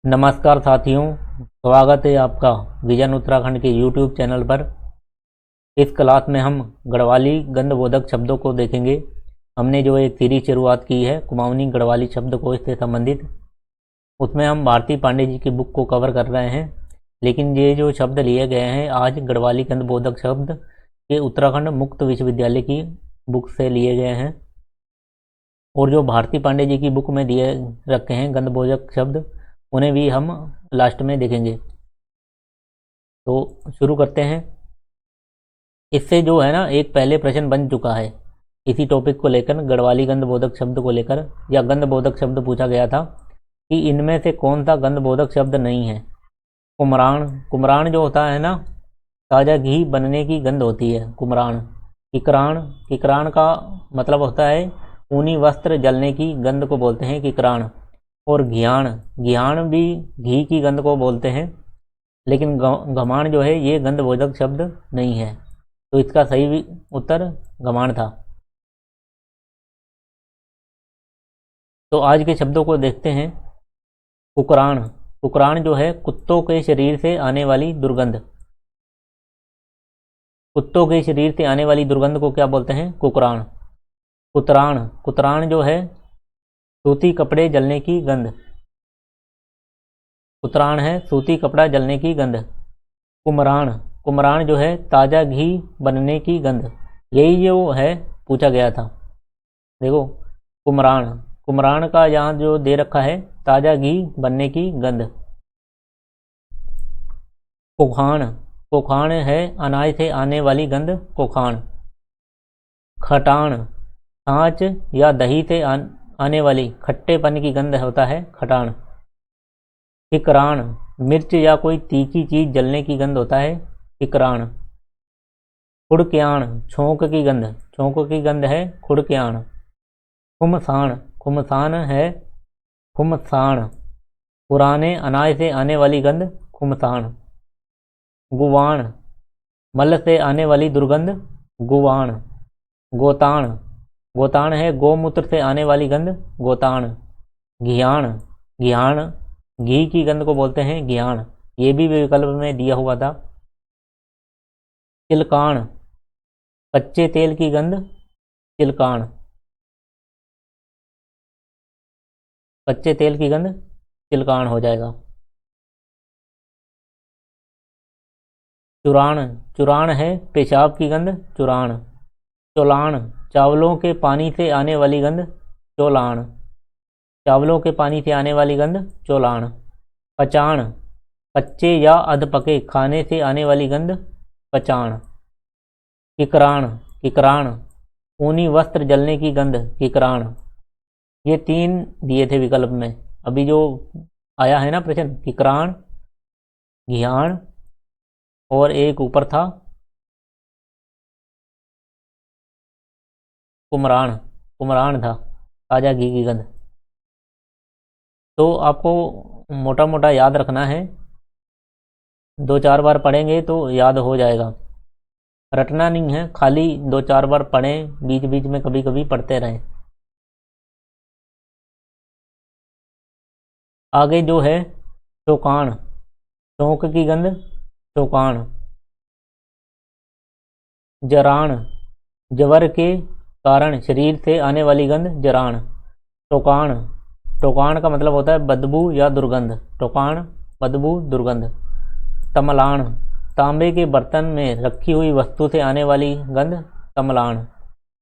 नमस्कार साथियों, स्वागत है आपका विजन उत्तराखंड के YouTube चैनल पर। इस क्लास में हम गढ़वाली गंधबोधक शब्दों को देखेंगे। हमने जो एक सीरीज शुरुआत की है कुमाऊनी गढ़वाली शब्दकोश से संबंधित, उसमें हम भारती पांडे जी की बुक को कवर कर रहे हैं। लेकिन ये जो शब्द लिए गए हैं आज गढ़वाली गंधबोधक शब्द, ये उत्तराखंड मुक्त विश्वविद्यालय की बुक से लिए गए हैं। और जो भारती पांडे जी की बुक में दिए रखे हैं गंधबोधक शब्द, उन्हें भी हम लास्ट में देखेंगे। तो शुरू करते हैं। इससे जो है ना, एक पहले प्रश्न बन चुका है इसी टॉपिक को लेकर, गढ़वाली गंधबोधक शब्द को लेकर, या गंधबोधक शब्द पूछा गया था कि इनमें से कौन सा गंधबोधक शब्द नहीं है। कुमरान, कुमरान जो होता है ना, ताज़ा घी बनने की गंध होती है कुमरान। किकरान, किकरान का मतलब होता है ऊनी वस्त्र जलने की गंध को बोलते हैं किकरान। और घियाण, घियाण भी घी की गंध को बोलते हैं। लेकिन घमाण जो है ये गंधबोधक शब्द नहीं है, तो इसका सही उत्तर घमाण था। तो आज के शब्दों को देखते हैं। कुकरान, कुकरान जो है कुत्तों के शरीर से आने वाली दुर्गंध। कुत्तों के शरीर से आने वाली दुर्गंध को क्या बोलते हैं? कुकरान। कुतरान, कुतरान जो है सूती कपड़े जलने की गंध। कुतरान है सूती कपड़ा जलने की गंध। कुमरान, कुमरान जो है ताज़ा घी बनने की गंध। यही जो है पूछा गया था। देखो, कुमरान, कुमरान का यहाँ जो दे रखा है ताज़ा घी बनने की गंध। कोखान, कोखान है अनाज से आने वाली गंध कोखान। खटान, छाछ या दही से आने वाली खट्टेपन की गंध होता है खटान। किकरान, मिर्च या कोई तीखी चीज जलने की गंध होता है किकरान। खुड़क्याण, छोंक की गंध, छोंक की गंध है खुड़क्याण। खुमसान, खुमसान है खुमसान, पुराने अनाज से आने वाली गंध खुमसान। गुवाण, मल से आने वाली दुर्गंध गुवाण। गोतान, गोतान है गोमूत्र से आने वाली गंध गोतान। घियाण, घियाण घी की गंध को बोलते हैं घियाण। ये भी विकल्प में दिया हुआ था। चिलकाण, कच्चे तेल की गंध चिलकाण। कच्चे तेल की गंध चिलकाण हो जाएगा। चुराण, चुराण है पेशाब की गंध चुराण। चौलाण, चावलों के पानी से आने वाली गंध चौलाण। चावलों के पानी से आने वाली गंध चौलाण। पचाण, कच्चे या अधपके खाने से आने वाली गंध पचाण। किकराण, किकराण ऊनी वस्त्र जलने की गंध किकराण। ये तीन दिए थे विकल्प में। अभी जो आया है ना प्रश्न, किकराण, घियाण और एक ऊपर था कुमरान, कुमरान था ताज़ा घी की गंध। तो आपको मोटा मोटा याद रखना है, 2-4 बार पढ़ेंगे तो याद हो जाएगा। रटना नहीं है, खाली 2-4 बार पढ़ें, बीच बीच में कभी कभी पढ़ते रहें। आगे जो है चौकाण, चौक की गंध चौकाण। जराण, जवर के कारण शरीर से आने वाली गंध जराण। टोकाण, टोकाण का मतलब होता है बदबू या दुर्गंध। टोकाण बदबू दुर्गंध। तमलाण, तांबे के बर्तन में रखी हुई वस्तु से आने वाली गंध तमलाण।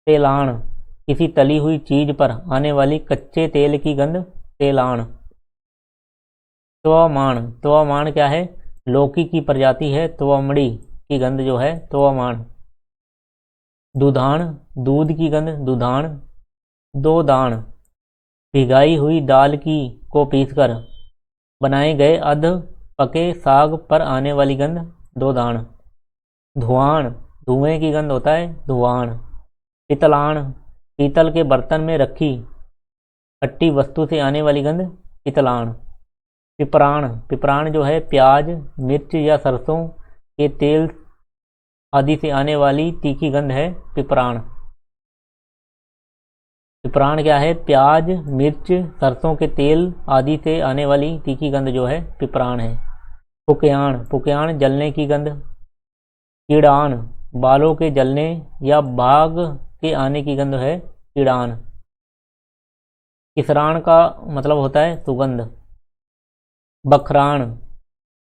तेलाण, किसी तली हुई चीज पर आने वाली कच्चे तेल की गंध तेलाण। त्वमाण, त्वमाण क्या है? लौकी की प्रजाति है त्वमड़ी की गंध जो है त्वमाण। दुधाण, दूध की गंध दुधाण। दोदाण, भिगाई हुई दाल की को पीसकर बनाए गए अध पके साग पर आने वाली गंध दोदाण। धुआण, धुएं की गंध होता है धुआण। पितलाण, पीतल के बर्तन में रखी खट्टी वस्तु से आने वाली गंध पितलाण। पिपराण, पिपराण जो है प्याज, मिर्च या सरसों के तेल आदि से आने वाली तीखी गंध है पिपराण। पिपराण क्या है? प्याज, मिर्च, सरसों के तेल आदि से आने वाली तीखी गंध जो है पिपराण है। पुकयाण, पुकयाण जलने की गंध। कीड़ान, बालों के जलने या भाग के आने की गंध है कीड़ान। किसराण का मतलब होता है सुगंध। बखराण,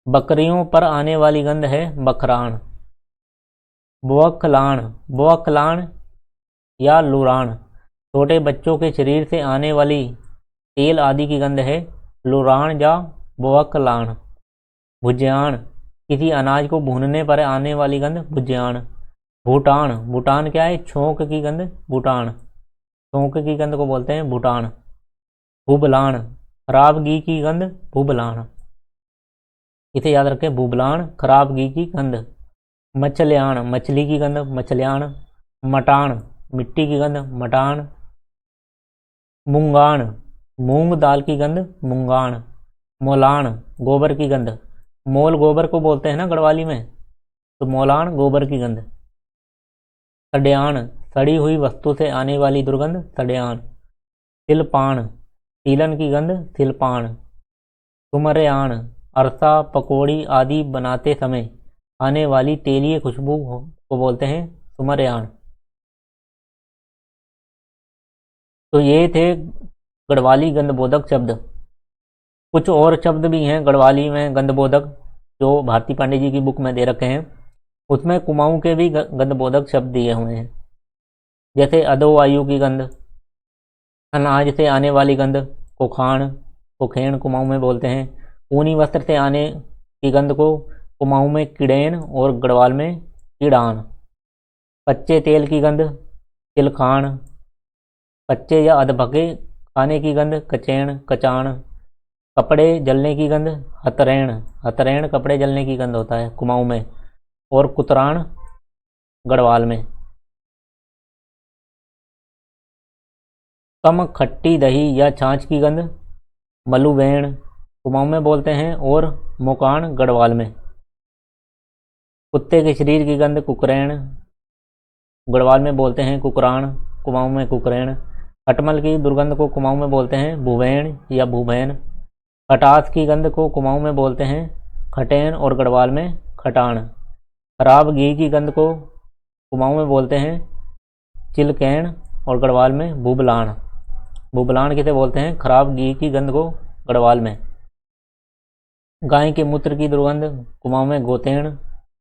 बकरियों पर आने वाली गंध है बखराण। बुअक्लाण, बुअक्लाण या लुराण, छोटे बच्चों के शरीर से आने वाली तेल आदि की गंध है लुराण या बुअक्लाण। भुज्याण, किसी अनाज को भूनने पर आने वाली गंध भुज्याण। भूटान, भूटान क्या है? छोंक की गंध भूटान, छोंक की गंध को बोलते हैं भूटान। भूबलाण, खराब घी की गंध भूबलाण, इसे याद रखें, भूबलाण खराब घी की गंध। मचल्याण, मछली की गंध मचल्याण। मटाण, मिट्टी की गंध मटाण। मूंगाण, मूंग दाल की गंध मूंगाण। मोलाण, गोबर की गंध। मोल गोबर को बोलते हैं ना गढ़वाली में, तो मोलाण गोबर की गंध। सड्याण, सड़ी हुई वस्तु से आने वाली दुर्गंध सड्याण। तिलपाण, तिलन की गंध तिलपाण। सुमरयाण, अरसा, पकौड़ी आदि बनाते समय आने वाली तेलीय खुशबू को बोलते हैं सुमरयाण। तो ये थे गढ़वाली गंधबोधक शब्द। कुछ और शब्द भी हैं गढ़वाली में गंधबोधक, जो भारती पांडे जी की बुक में दे रखे हैं। उसमें कुमाऊं के भी गंधबोधक शब्द दिए हुए हैं, जैसे अधो वायु की गंध, अनाज से आने वाली गंध कोखाण, कोखेण कुमाऊं में बोलते हैं। ऊनी वस्त्र से आने की गंध को कुमाऊं में किड़ेन और गढ़वाल में कीड़ान। कच्चे तेल की गंध तिलखाण। कच्चे या अधपके खाने की गंध कचेण, कचाण। कपड़े जलने की गंध हतरैण, हतरैण कपड़े जलने की गंध होता है कुमाऊं में। और कुतराण गढ़वाल में। कम खट्टी दही या छाछ की गंध मलुवैण कुमाऊं में बोलते हैं, और मोकाण गढ़वाल में। कुत्ते के शरीर की गंध कुकरैण, गढ़वाल में बोलते हैं कुकराण, कुमाऊं में कुकरैण। खटमल की दुर्गंध को कुमाऊं में बोलते हैं भुवैण या भूभैन। खटास की गंध को कुमाऊं में बोलते हैं खटैन और गढ़वाल में खटाण। खराब घी की गंध को कुमाऊं में बोलते हैं चिलकैण और गढ़वाल में भूबलाण। भूबलाण किसे बोलते हैं? खराब घी की गंध को गढ़वाल में। गाय के मूत्र की दुर्गंध कुमाऊं में गोतेण,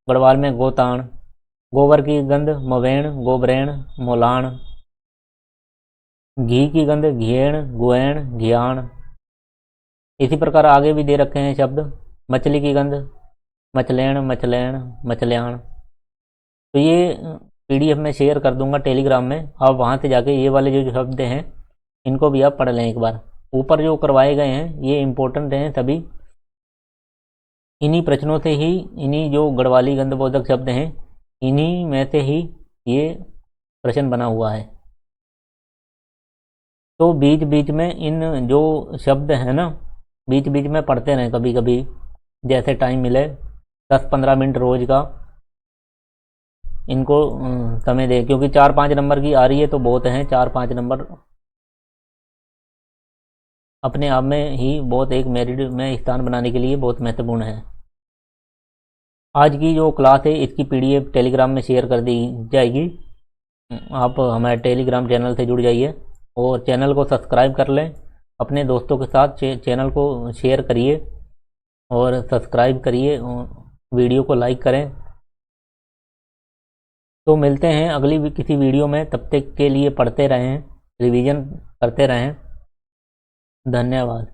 गढ़वाल में गोताण। गोबर की गंध मवैण, गोबरैण, मोलाण। घी की गंध घिएण, गुएण, घियाण। इसी प्रकार आगे भी दे रखे हैं शब्द। मछली की गंध मचलैण, मचलैण, मचल्याण। तो ये PDF में शेयर कर दूंगा टेलीग्राम में, आप वहाँ से जाके ये वाले जो शब्द हैं इनको भी आप पढ़ लें एक बार। ऊपर जो करवाए गए हैं ये इम्पोर्टेंट हैं सभी। इन्हीं प्रश्नों से ही, इन्हीं जो गढ़वाली गंधबोधक शब्द हैं इन्हीं में से ही ये प्रश्न बना हुआ है। तो बीच बीच में इन जो शब्द हैं ना, बीच बीच में पढ़ते रहें कभी कभी, जैसे टाइम मिले 10-15 मिनट रोज का इनको समय दें, क्योंकि 4-5 नंबर की आ रही है तो बहुत हैं। 4-5 नंबर अपने आप में ही बहुत, एक मेरिट में स्थान बनाने के लिए बहुत महत्वपूर्ण है। आज की जो क्लास है इसकी PDF टेलीग्राम में शेयर कर दी जाएगी। आप हमारे टेलीग्राम चैनल से जुड़ जाइए और चैनल को सब्सक्राइब कर लें। अपने दोस्तों के साथ चैनल को शेयर करिए और सब्सक्राइब करिए और वीडियो को लाइक करें। तो मिलते हैं अगली किसी वीडियो में, तब तक के लिए पढ़ते रहें, रिवीजन करते रहें। धन्यवाद।